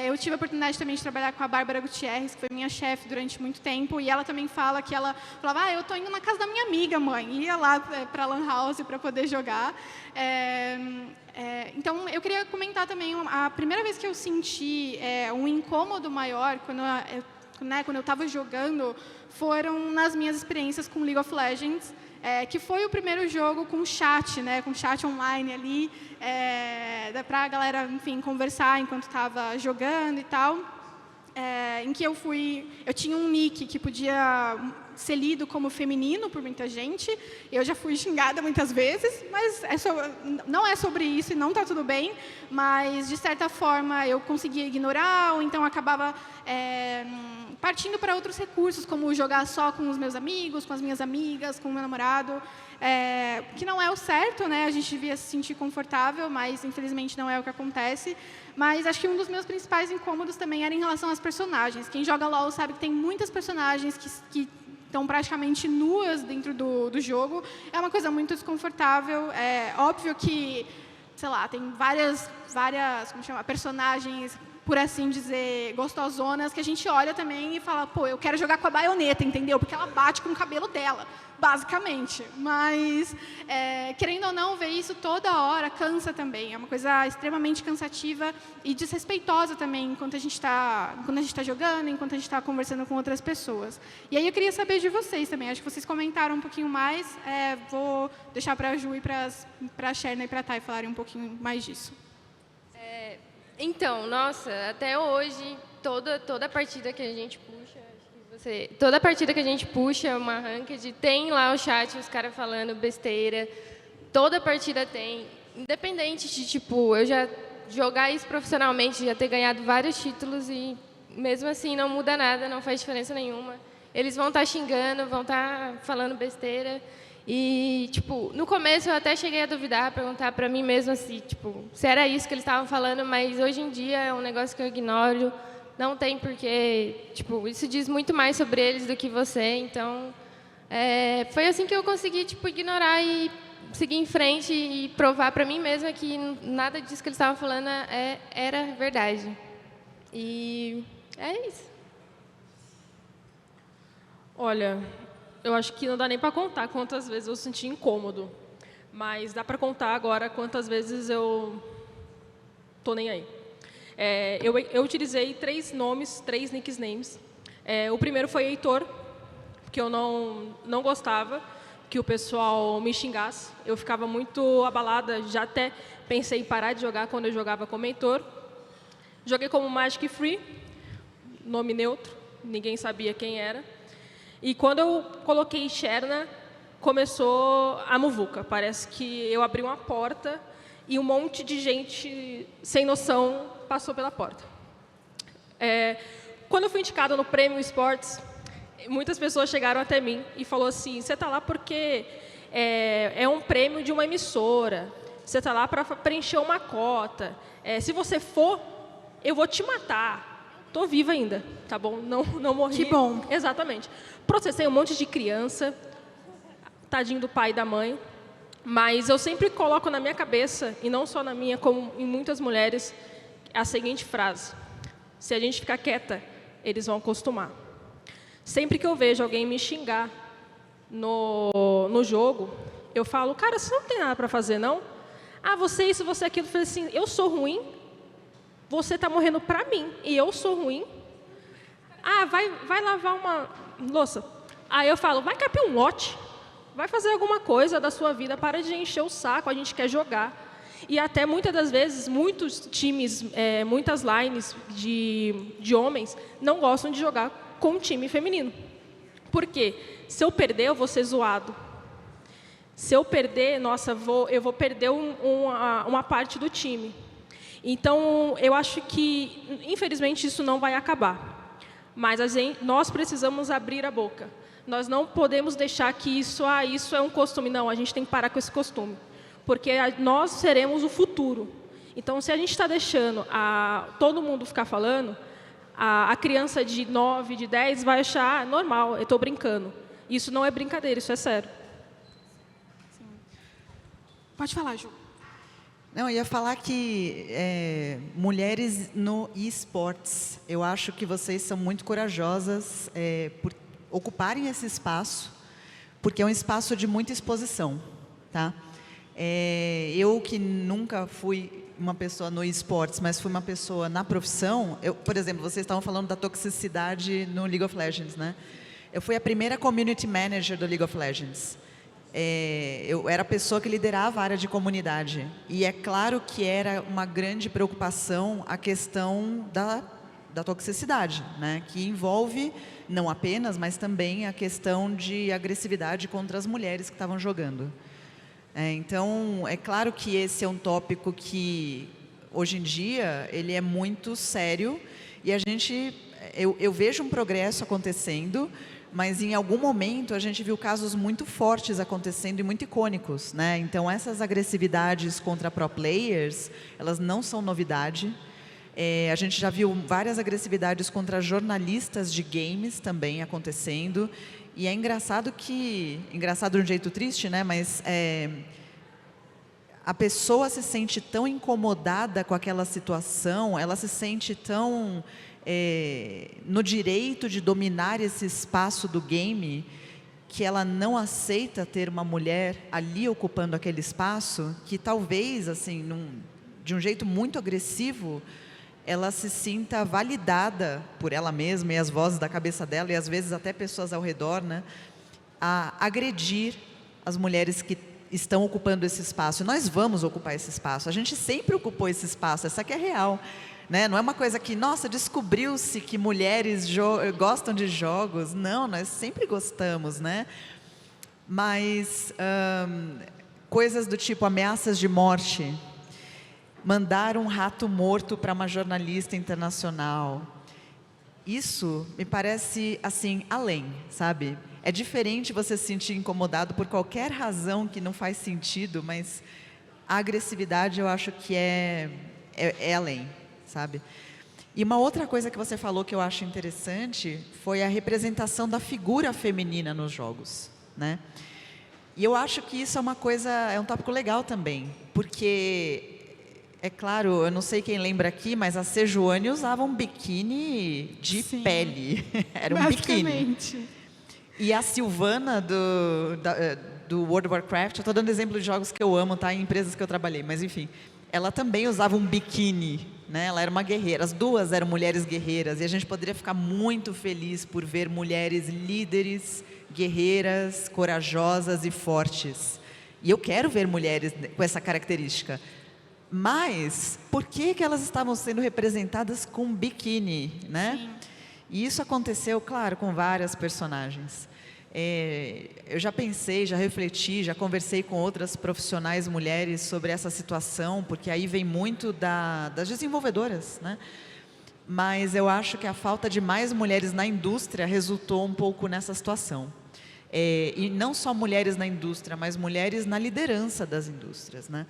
Eu tive a oportunidade também de trabalhar com a Bárbara Gutierrez, que foi minha chefe durante muito tempo, e ela também fala que ela falava, eu estou indo na casa da minha amiga, mãe, e ia lá para a lan house para poder jogar. Então, eu queria comentar também, a primeira vez que eu senti um incômodo maior, quando eu estava jogando, foram nas minhas experiências com League of Legends, que foi o primeiro jogo com chat, né, com chat online ali, para a galera, enfim, conversar enquanto estava jogando e tal, em que eu tinha um nick que podia ser lido como feminino por muita gente. Eu já fui xingada muitas vezes, mas não é sobre isso e não está tudo bem, mas, de certa forma, eu conseguia ignorar, ou então acabava partindo para outros recursos, como jogar só com os meus amigos, com as minhas amigas, com o meu namorado, que não é o certo, né? A gente devia se sentir confortável, mas, infelizmente, não é o que acontece. Mas acho que um dos meus principais incômodos também era em relação às personagens. Quem joga LoL sabe que tem muitas personagens que estão praticamente nuas dentro do jogo. É uma coisa muito desconfortável. É óbvio que, sei lá, tem várias como chama, personagens, por assim dizer, gostosonas, que a gente olha também e fala, pô, eu quero jogar com a Bayonetta, entendeu? Porque ela bate com o cabelo dela, basicamente. Mas, querendo ou não, ver isso toda hora cansa também. É uma coisa extremamente cansativa e desrespeitosa também enquanto a gente está jogando, enquanto a gente está conversando com outras pessoas. E aí eu queria saber de vocês também. Acho que vocês comentaram um pouquinho mais. Vou deixar para a Ju e para a Sherna e para a Thay falarem um pouquinho mais disso. Então, nossa, até hoje, toda partida que a gente puxa, toda partida que a gente puxa uma ranked, tem lá o chat, os caras falando besteira, toda partida tem, independente de, tipo, eu já jogar isso profissionalmente, já ter ganhado vários títulos e mesmo assim não muda nada, não faz diferença nenhuma. Eles vão estar xingando, vão estar falando besteira. E, tipo, no começo eu até cheguei a duvidar, a perguntar para mim mesma se era isso que eles estavam falando, mas hoje em dia é um negócio que eu ignoro, não tem porquê, tipo, isso diz muito mais sobre eles do que você, então foi assim que eu consegui, tipo, ignorar e seguir em frente e provar para mim mesma que nada disso que eles estavam falando era verdade. E É isso. Olha, eu acho que não dá nem para contar quantas vezes eu senti incômodo. Mas dá para contar agora quantas vezes eu tô nem aí. Eu utilizei 3 nomes, 3 nicknames. O primeiro foi Heitor, que eu não gostava que o pessoal me xingasse. Eu ficava muito abalada, já até pensei em parar de jogar quando eu jogava como Heitor. Joguei como Magic Free, nome neutro, ninguém sabia quem era. E quando eu coloquei Cherna, começou a muvuca. Parece que eu abri uma porta e um monte de gente sem noção passou pela porta. Quando eu fui indicada no Prêmio Esportes, muitas pessoas chegaram até mim e falaram assim, você está lá porque é um prêmio de uma emissora, você está lá para preencher uma cota, se você for, eu vou te matar. Estou viva ainda, tá bom? Não morri. Que bom. Exatamente. Processei um monte de criança, tadinho do pai e da mãe, mas eu sempre coloco na minha cabeça, e não só na minha, como em muitas mulheres, a seguinte frase: se a gente ficar quieta, eles vão acostumar. Sempre que eu vejo alguém me xingar no jogo, eu falo, cara, você não tem nada para fazer, não? Ah, você isso, você aquilo. Eu falei assim, eu sou ruim, você está morrendo para mim, e eu sou ruim. Ah, vai lavar uma louça. Aí eu falo, vai capir um lote, vai fazer alguma coisa da sua vida, para de encher o saco, a gente quer jogar. E até muitas das vezes, muitos times, muitas lines de homens não gostam de jogar com um time feminino. Por quê? Se eu perder, eu vou ser zoado. Se eu perder, nossa, eu vou perder uma parte do time. Então, eu acho que, infelizmente, isso não vai acabar. Mas nós precisamos abrir a boca. Nós não podemos deixar que isso é um costume. Não, a gente tem que parar com esse costume. Porque nós seremos o futuro. Então, se a gente está deixando todo mundo ficar falando, a criança de 9, de 10 vai achar normal, eu estou brincando. Isso não é brincadeira, isso é sério. Pode falar, Ju. Não, eu ia falar que mulheres no esportes, eu acho que vocês são muito corajosas por ocuparem esse espaço, porque é um espaço de muita exposição, tá? Eu que nunca fui uma pessoa no esportes, mas fui uma pessoa na profissão, por exemplo, vocês estavam falando da toxicidade no League of Legends, né? Eu fui a primeira community manager do League of Legends. Eu era a pessoa que liderava a área de comunidade. E é claro que era uma grande preocupação a questão da toxicidade, né? Que envolve não apenas, mas também a questão de agressividade contra as mulheres que estavam jogando. Então, é claro que esse é um tópico que, hoje em dia, ele é muito sério e eu vejo um progresso acontecendo, mas em algum momento a gente viu casos muito fortes acontecendo e muito icônicos, né? Então, essas agressividades contra pro players, elas não são novidade. A gente já viu várias agressividades contra jornalistas de games também acontecendo. E é engraçado de um jeito triste, né? Mas a pessoa se sente tão incomodada com aquela situação, ela se sente tão no direito de dominar esse espaço do game, que ela não aceita ter uma mulher ali ocupando aquele espaço, que talvez, assim, de um jeito muito agressivo, ela se sinta validada por ela mesma e as vozes da cabeça dela, e às vezes até pessoas ao redor, né, a agredir as mulheres que estão ocupando esse espaço. E nós vamos ocupar esse espaço, a gente sempre ocupou esse espaço, essa que é real, né? Não é uma coisa que, nossa, descobriu-se que mulheres gostam de jogos. Não, nós sempre gostamos, né? Mas coisas do tipo ameaças de morte, mandar um rato morto para uma jornalista internacional. Isso me parece, assim, além, sabe? É diferente você se sentir incomodado por qualquer razão que não faz sentido, mas a agressividade eu acho que é além, sabe? E uma outra coisa que você falou que eu acho interessante foi a representação da figura feminina nos jogos, né? E eu acho que isso é um tópico legal também, porque É claro, eu não sei quem lembra aqui, mas a Sejuani usava um biquíni de pele. Era um biquíni. Basicamente. E a Silvana do World of Warcraft, eu estou dando exemplo de jogos que eu amo, tá? Em empresas que eu trabalhei, mas enfim. Ela também usava um biquíni, né? Ela era uma guerreira. As duas eram mulheres guerreiras. E a gente poderia ficar muito feliz por ver mulheres líderes, guerreiras, corajosas e fortes. E eu quero ver mulheres com essa característica. Mas, por que elas estavam sendo representadas com biquíni, né? Sim. E isso aconteceu, claro, com várias personagens. Eu já pensei, já refleti, já conversei com outras profissionais mulheres sobre essa situação, porque aí vem muito das desenvolvedoras, né? Mas eu acho que a falta de mais mulheres na indústria resultou um pouco nessa situação. E não só mulheres na indústria, mas mulheres na liderança das indústrias, né?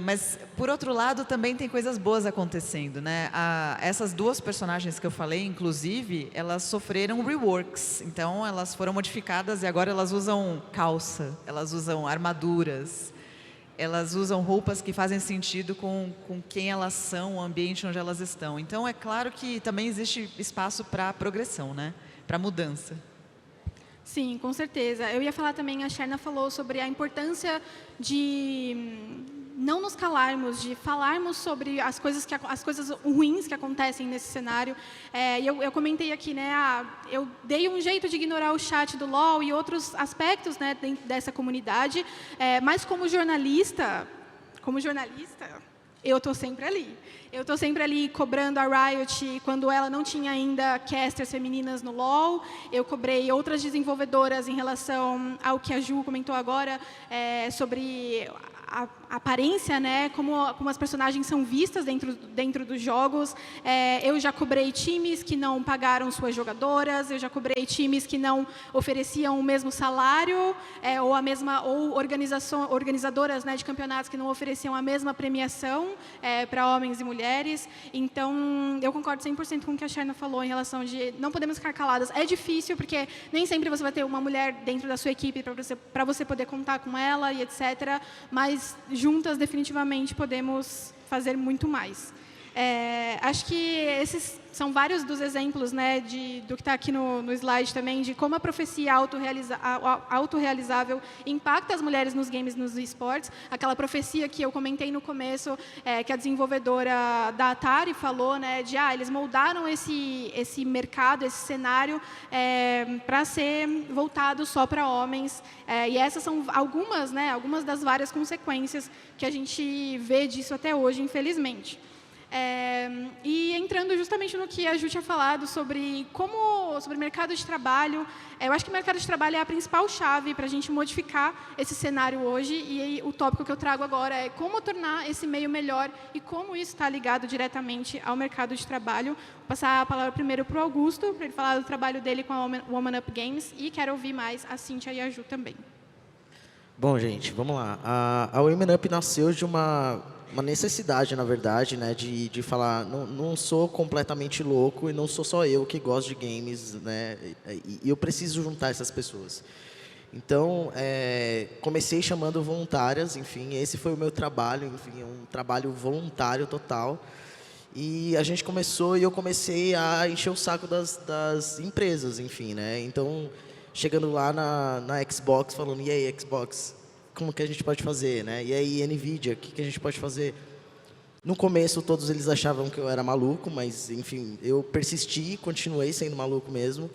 Mas, por outro lado, também tem coisas boas acontecendo, né? Essas duas personagens que eu falei, inclusive, elas sofreram reworks. Então, elas foram modificadas e agora elas usam calça, elas usam armaduras, elas usam roupas que fazem sentido com quem elas são, o ambiente onde elas estão. Então, é claro que também existe espaço para progressão, né? Para mudança. Sim, com certeza. Eu ia falar também, a Sherna falou sobre a importância de não nos calarmos, de falarmos sobre as coisas ruins que acontecem nesse cenário. Eu comentei aqui, né, eu dei um jeito de ignorar o chat do LoL e outros aspectos, né, dentro dessa comunidade, mas como jornalista, eu estou sempre ali. Eu estou sempre ali cobrando a Riot quando ela não tinha ainda casters femininas no LoL. Eu cobrei outras desenvolvedoras em relação ao que a Ju comentou agora, sobre a aparência, né, como as personagens são vistas dentro dos jogos. Eu já cobrei times que não pagaram suas jogadoras, eu já cobrei times que não ofereciam o mesmo salário, ou organizadoras, né, de campeonatos que não ofereciam a mesma premiação para homens e mulheres. Então, eu concordo 100% com o que a Sherna falou em relação de não podemos ficar caladas. É difícil, porque nem sempre você vai ter uma mulher dentro da sua equipe para você poder contar com ela e etc., mas juntas, definitivamente, podemos fazer muito mais. Acho que esses são vários dos exemplos, né, do que está aqui no slide também, de como a profecia autorrealizável impacta as mulheres nos games, nos esportes. Aquela profecia que eu comentei no começo, que a desenvolvedora da Atari falou, né, de eles moldaram esse mercado, esse cenário, para ser voltado só para homens. E essas são algumas das várias consequências que a gente vê disso até hoje, infelizmente. E entrando justamente no que a Ju tinha falado sobre o mercado de trabalho, eu acho que o mercado de trabalho é a principal chave para a gente modificar esse cenário hoje, e o tópico que eu trago agora é como tornar esse meio melhor e como isso está ligado diretamente ao mercado de trabalho. Vou passar a palavra primeiro para o Augusto, para ele falar do trabalho dele com a Woman Up Games, e quero ouvir mais a Cíntia e a Ju também. Bom, gente, vamos lá. A Women Up nasceu de uma necessidade, na verdade, né, de falar, não sou completamente louco e não sou só eu que gosto de games, né, e eu preciso juntar essas pessoas. Então, comecei chamando voluntárias, enfim, esse foi o meu trabalho, enfim, um trabalho voluntário total. E a gente começou, e eu comecei a encher o saco das empresas, enfim, né, então, chegando lá na Xbox, falando, e aí, Xbox, como que a gente pode fazer, né? E aí, NVIDIA, o que a gente pode fazer? No começo, todos eles achavam que eu era maluco, mas, enfim, eu persisti, continuei sendo maluco mesmo,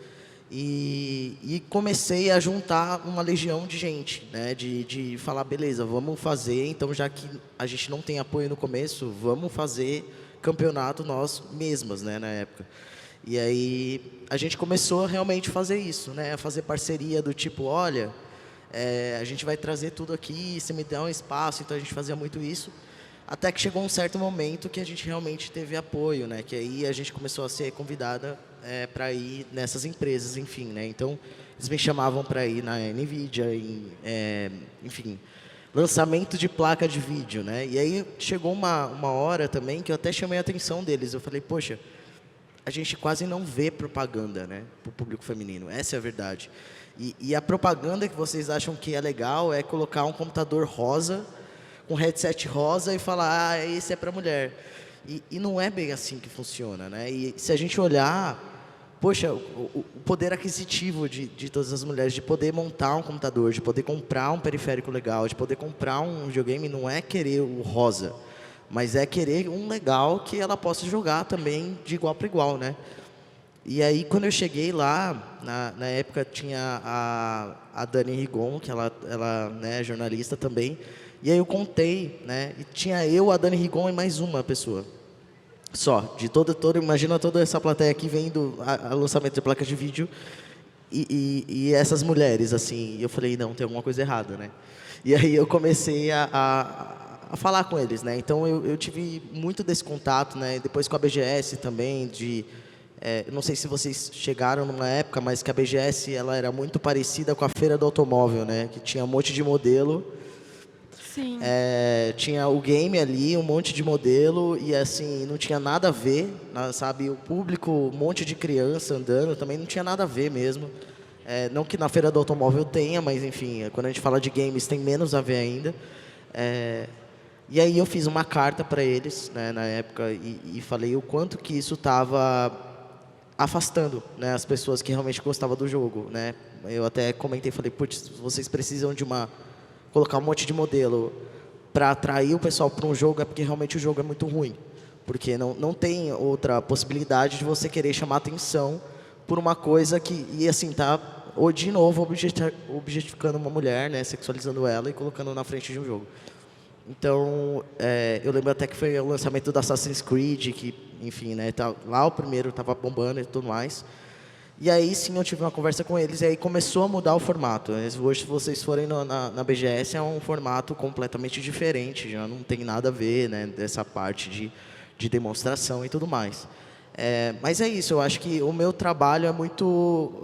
e comecei a juntar uma legião de gente, né? De falar, beleza, vamos fazer, então, já que a gente não tem apoio no começo, vamos fazer campeonato nós mesmas, né, na época. E aí, a gente começou a realmente fazer isso, né? A fazer parceria do tipo, olha, a gente vai trazer tudo aqui, você me dá um espaço, então a gente fazia muito isso. Até que chegou um certo momento que a gente realmente teve apoio, né? Que aí a gente começou a ser convidada para ir nessas empresas, enfim, né? Então, eles me chamavam para ir na NVIDIA, enfim, lançamento de placa de vídeo, né? E aí chegou uma hora também que eu até chamei a atenção deles. Eu falei, poxa, a gente quase não vê propaganda, né, para o público feminino, essa é a verdade. E a propaganda que vocês acham que é legal é colocar um computador rosa com headset rosa e falar, ah, esse é para mulher. E não é bem assim que funciona, né? E se a gente olhar, poxa, o poder aquisitivo de todas as mulheres, de poder montar um computador, de poder comprar um periférico legal, de poder comprar um videogame, não é querer o rosa, mas é querer um legal que ela possa jogar também de igual para igual, né? E aí, quando eu cheguei lá, na época tinha a Dani Rigon, que ela né, é jornalista também, e aí eu contei, né, e tinha eu, a Dani Rigon e mais uma pessoa. Só, de imagina toda essa plateia aqui vendo o lançamento de placas de vídeo e essas mulheres, assim. E eu falei, não, tem alguma coisa errada, né? E aí eu comecei a falar com eles, né? Então eu tive muito desse contato, né? Depois com a BGS também, não sei se vocês chegaram numa época, mas que a BGS ela era muito parecida com a feira do automóvel, né? Que tinha um monte de modelo. Sim. Tinha o game ali, um monte de modelo e assim, não tinha nada a ver, sabe? O público, um monte de criança andando, também não tinha nada a ver mesmo. Não que na feira do automóvel tenha, mas enfim, quando a gente fala de games tem menos a ver ainda. E aí eu fiz uma carta para eles, né, na época e falei o quanto que isso estava afastando, né, as pessoas que realmente gostavam do jogo, né? Eu até comentei, falei, putz, vocês precisam de colocar um monte de modelo para atrair o pessoal para um jogo, é porque realmente o jogo é muito ruim. Porque não tem outra possibilidade de você querer chamar atenção por uma coisa que, e assim, tá, ou de novo, objetificando uma mulher, né, sexualizando ela e colocando na frente de um jogo. Então, eu lembro até que foi o lançamento do Assassin's Creed, que, enfim, né, lá o primeiro estava bombando e tudo mais. E aí sim eu tive uma conversa com eles e aí começou a mudar o formato. Hoje, se vocês forem na BGS, é um formato completamente diferente, já não tem nada a ver, né, dessa parte de demonstração e tudo mais. Mas é isso, eu acho que o meu trabalho é muito...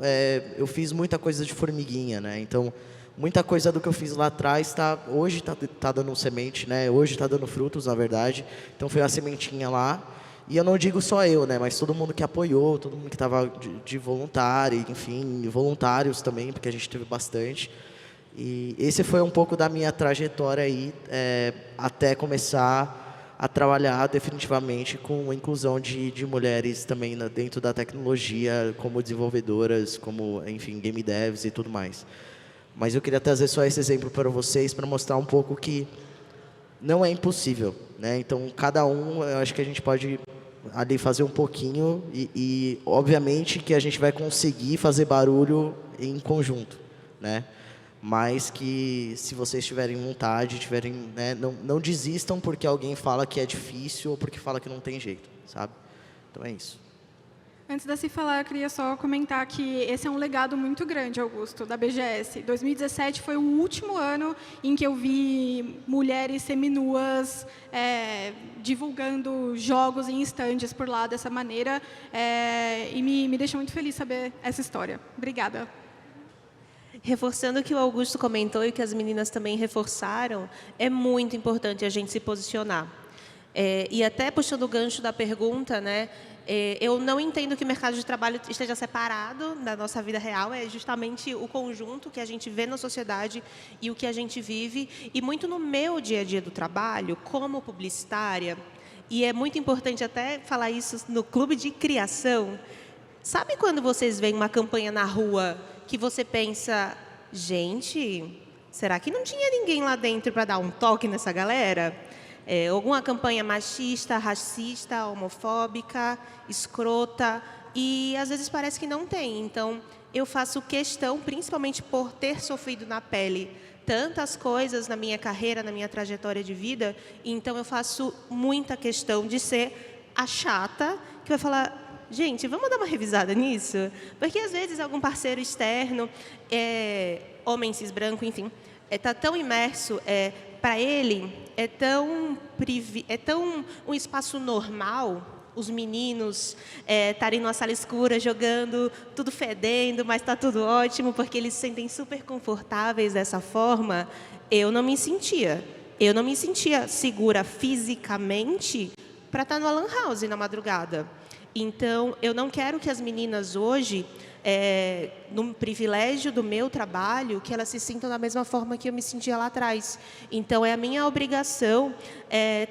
eu fiz muita coisa de formiguinha, né? Então, muita coisa do que eu fiz lá atrás hoje está dando semente, né? Hoje está dando frutos, na verdade. Então, foi a sementinha lá. E eu não digo só eu, né, mas todo mundo que apoiou, todo mundo que estava de voluntário, enfim, voluntários também, porque a gente teve bastante. E esse foi um pouco da minha trajetória aí, até começar a trabalhar definitivamente com a inclusão de mulheres também dentro da tecnologia, como desenvolvedoras, como, enfim, game devs e tudo mais. Mas eu queria trazer só esse exemplo para vocês, para mostrar um pouco que não é impossível, né? Então, cada eu acho que a gente pode ali fazer um pouquinho e obviamente que a gente vai conseguir fazer barulho em conjunto, né? Mas que se vocês tiverem vontade, né, não desistam porque alguém fala que é difícil ou porque fala que não tem jeito, sabe? Então é isso. Antes de se falar, eu queria só comentar que esse é um legado muito grande, Augusto, da BGS. 2017 foi o último ano em que eu vi mulheres seminuas divulgando jogos em estandes por lá dessa maneira, e me deixa muito feliz saber essa história. Obrigada. Reforçando o que o Augusto comentou e que as meninas também reforçaram, é muito importante a gente se posicionar. E até puxando o gancho da pergunta, né? Eu não entendo que o mercado de trabalho esteja separado da nossa vida real, é justamente o conjunto que a gente vê na sociedade e o que a gente vive, e muito no meu dia a dia do trabalho, como publicitária, e é muito importante até falar isso no clube de criação. Sabe quando vocês veem uma campanha na rua que você pensa, gente, será que não tinha ninguém lá dentro para dar um toque nessa galera? Alguma campanha machista, racista, homofóbica, escrota, e às vezes parece que não tem. Então, eu faço questão, principalmente por ter sofrido na pele tantas coisas na minha carreira, na minha trajetória de vida, então eu faço muita questão de ser a chata que vai falar, gente, vamos dar uma revisada nisso? Porque às vezes algum parceiro externo, homem cis branco, enfim, está tão imerso, para ele, é tão um espaço normal, os meninos estarem numa sala escura, jogando, tudo fedendo, mas está tudo ótimo, porque eles se sentem super confortáveis dessa forma. Eu não me sentia segura fisicamente para estar no Lan House na madrugada. Então, eu não quero que as meninas hoje no privilégio do meu trabalho, que elas se sintam da mesma forma que eu me sentia lá atrás. Então, é a minha obrigação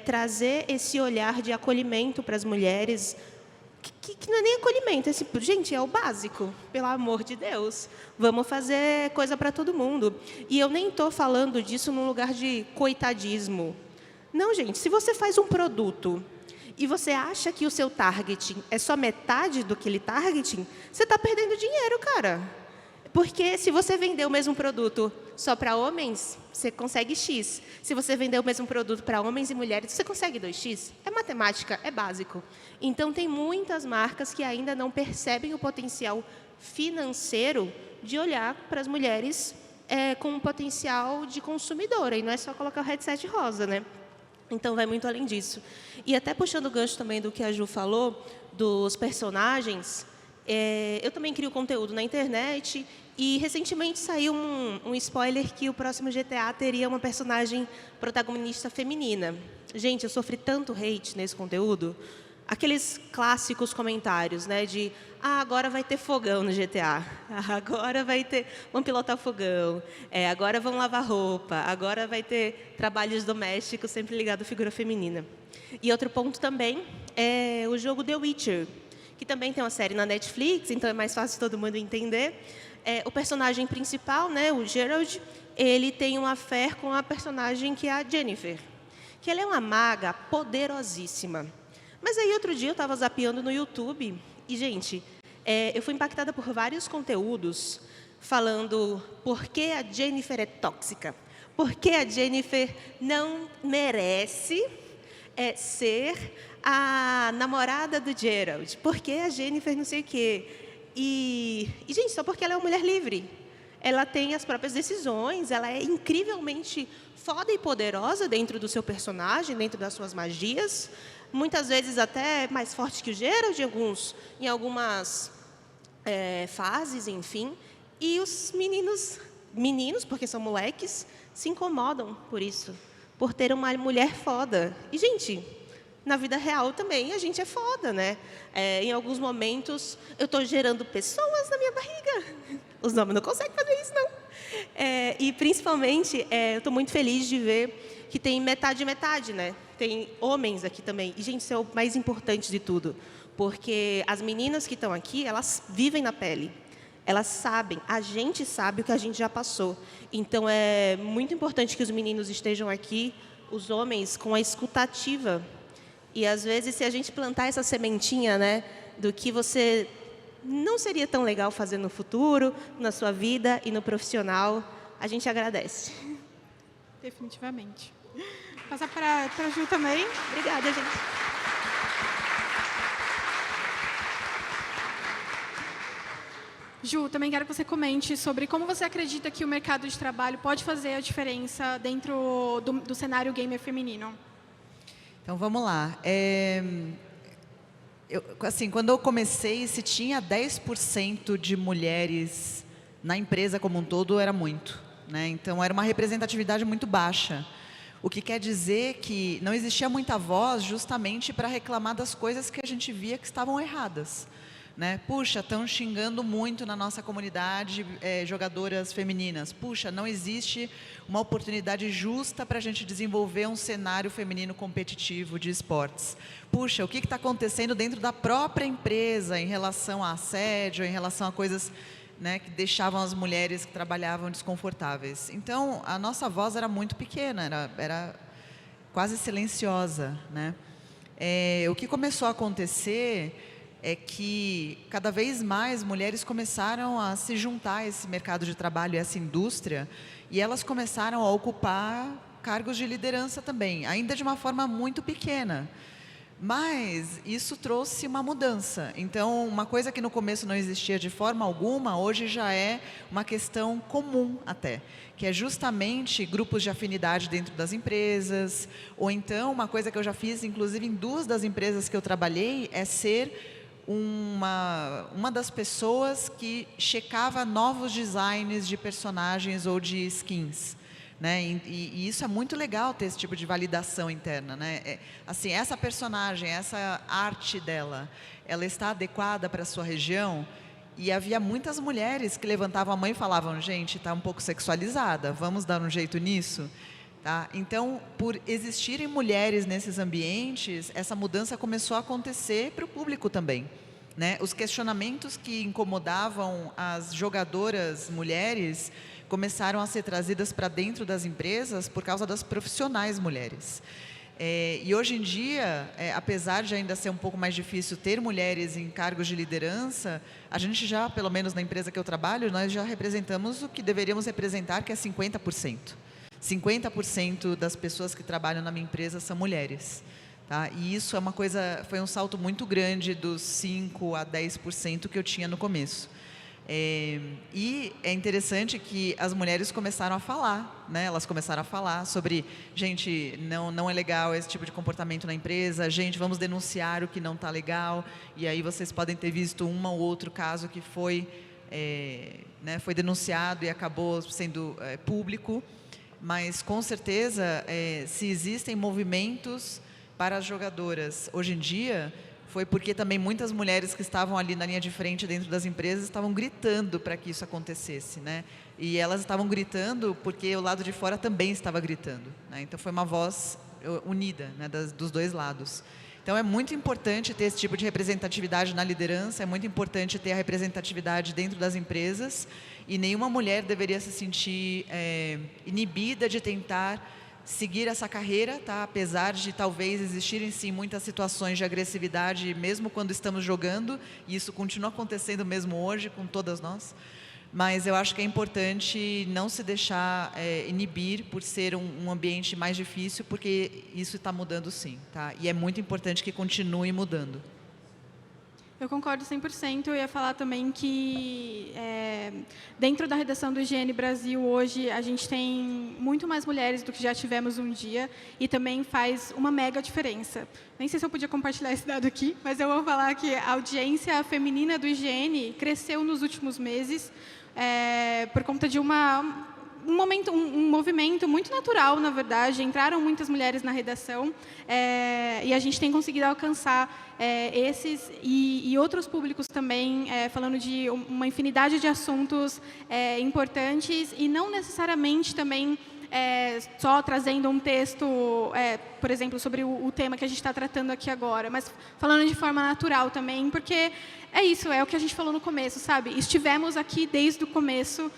trazer esse olhar de acolhimento para as mulheres, que não é nem acolhimento, gente, é o básico, pelo amor de Deus. Vamos fazer coisa para todo mundo. E eu nem estou falando disso num lugar de coitadismo. Não, gente, se você faz um produto e você acha que o seu targeting é só metade do que ele targeting, você está perdendo dinheiro, cara. Porque se você vender o mesmo produto só para homens, você consegue X. Se você vender o mesmo produto para homens e mulheres, você consegue 2X. É matemática, é básico. Então, tem muitas marcas que ainda não percebem o potencial financeiro de olhar para as mulheres com um potencial de consumidora. E não é só colocar o headset rosa, né? Então, vai muito além disso. E até puxando o gancho também do que a Ju falou, dos personagens, eu também crio conteúdo na internet e, recentemente, saiu um spoiler que o próximo GTA teria uma personagem protagonista feminina. Gente, eu sofri tanto hate nesse conteúdo. Aqueles clássicos comentários, né, de agora vai ter fogão no GTA, agora vai ter, vamos pilotar fogão, agora vão lavar roupa, agora vai ter trabalhos domésticos sempre ligado à figura feminina. E outro ponto também é o jogo The Witcher, que também tem uma série na Netflix, então é mais fácil todo mundo entender. O personagem principal, né, o Geralt, ele tem uma affair com a personagem que é a Yennefer, que ela é uma maga poderosíssima. Mas aí, outro dia, eu estava zapeando no YouTube e, gente, eu fui impactada por vários conteúdos falando por que a Yennefer é tóxica, por que a Yennefer não merece ser a namorada do Geralt, por que a Yennefer não sei o quê. E, gente, só porque ela é uma mulher livre. Ela tem as próprias decisões, ela é incrivelmente foda e poderosa dentro do seu personagem, dentro das suas magias, muitas vezes até mais forte que o Geralt em algumas fases, enfim. E os meninos, porque são moleques, se incomodam por isso, por ter uma mulher foda. E, gente, na vida real também a gente é foda, né? Em alguns momentos, eu estou gerando pessoas na minha barriga. Os homens não conseguem fazer isso, não. E, principalmente, eu estou muito feliz de ver que tem metade e metade, né? Tem homens aqui também. E, gente, isso é o mais importante de tudo. Porque as meninas que estão aqui, elas vivem na pele. Elas sabem, a gente sabe o que a gente já passou. Então, é muito importante que os meninos estejam aqui, os homens, com a escutativa. E, às vezes, se a gente plantar essa sementinha, né, do que você não seria tão legal fazer no futuro, na sua vida e no profissional, a gente agradece. Definitivamente. Passar para a Ju também. Obrigada, gente. Ju, também quero que você comente sobre como você acredita que o mercado de trabalho pode fazer a diferença dentro do cenário gamer feminino. Então, vamos lá. Quando eu comecei, se tinha 10% de mulheres na empresa como um todo, era muito, né? Então, era uma representatividade muito baixa. O que quer dizer que não existia muita voz justamente para reclamar das coisas que a gente via que estavam erradas, né? Puxa, estão xingando muito na nossa comunidade jogadoras femininas. Puxa, não existe uma oportunidade justa para a gente desenvolver um cenário feminino competitivo de esportes. Puxa, o que está acontecendo dentro da própria empresa em relação a assédio, em relação a coisas, né, que deixavam as mulheres que trabalhavam desconfortáveis. Então, a nossa voz era muito pequena, era quase silenciosa, né? O que começou a acontecer é que cada vez mais mulheres começaram a se juntar a esse mercado de trabalho e essa indústria, e elas começaram a ocupar cargos de liderança também, ainda de uma forma muito pequena. Mas isso trouxe uma mudança. Então, uma coisa que no começo não existia de forma alguma, hoje já é uma questão comum até, que é justamente grupos de afinidade dentro das empresas, ou então, uma coisa que eu já fiz, inclusive em 2 das empresas que eu trabalhei, é ser uma das pessoas que checava novos designs de personagens ou de skins, né? E isso é muito legal, ter esse tipo de validação interna, né? Assim, essa personagem, essa arte dela, ela está adequada para a sua região? E havia muitas mulheres que levantavam a mão e falavam, gente, está um pouco sexualizada, vamos dar um jeito nisso? Tá? Então, por existirem mulheres nesses ambientes, essa mudança começou a acontecer para o público também. Né? Os questionamentos que incomodavam as jogadoras mulheres começaram a ser trazidas para dentro das empresas por causa das profissionais mulheres. E hoje em dia, apesar de ainda ser um pouco mais difícil ter mulheres em cargos de liderança, a gente já, pelo menos na empresa que eu trabalho, nós já representamos o que deveríamos representar, que é 50%. 50% das pessoas que trabalham na minha empresa são mulheres. Tá? E isso é uma coisa, foi um salto muito grande dos 5% a 10% que eu tinha no começo. E é interessante que as mulheres começaram a falar, né? Elas começaram a falar sobre, gente, não é legal esse tipo de comportamento na empresa, gente, vamos denunciar o que não está legal. E aí vocês podem ter visto um ou outro caso que foi denunciado e acabou sendo público. Mas, com certeza, se existem movimentos para as jogadoras hoje em dia, foi porque também muitas mulheres que estavam ali na linha de frente dentro das empresas estavam gritando para que isso acontecesse, né? E elas estavam gritando porque o lado de fora também estava gritando, né? Então, foi uma voz unida, né, dos dois lados. Então, é muito importante ter esse tipo de representatividade na liderança, é muito importante ter a representatividade dentro das empresas, e nenhuma mulher deveria se sentir inibida de tentar seguir essa carreira, tá? Apesar de talvez existirem sim muitas situações de agressividade, mesmo quando estamos jogando, e isso continua acontecendo mesmo hoje com todas nós, mas eu acho que é importante não se deixar inibir por ser um ambiente mais difícil, porque isso está mudando sim, tá? E é muito importante que continue mudando. Eu concordo 100%. Eu ia falar também que, dentro da redação do IGN Brasil, hoje, a gente tem muito mais mulheres do que já tivemos um dia, e também faz uma mega diferença. Nem sei se eu podia compartilhar esse dado aqui, mas eu vou falar que a audiência feminina do IGN cresceu nos últimos meses, por conta de um movimento muito natural, na verdade. Entraram muitas mulheres na redação, e a gente tem conseguido alcançar esses e outros públicos também, falando de uma infinidade de assuntos importantes, e não necessariamente também só trazendo um texto, por exemplo, sobre o tema que a gente está tratando aqui agora, mas falando de forma natural também, porque é isso, é o que a gente falou no começo, sabe? Estivemos aqui desde o começo,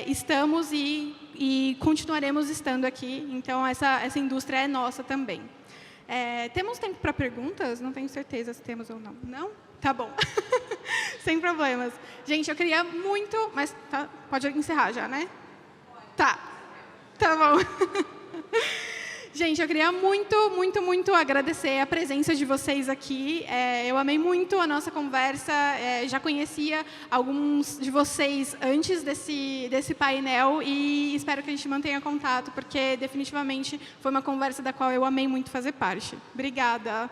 estamos e continuaremos estando aqui, então essa indústria é nossa também. Temos tempo para perguntas? Não tenho certeza se temos ou não. Não? Tá bom. Sem problemas. Gente, eu queria muito... Mas pode encerrar já, né? Tá. Tá bom. Gente, eu queria muito, muito, muito agradecer a presença de vocês aqui. Eu amei muito a nossa conversa. Já conhecia alguns de vocês antes desse painel e espero que a gente mantenha contato, porque definitivamente foi uma conversa da qual eu amei muito fazer parte. Obrigada.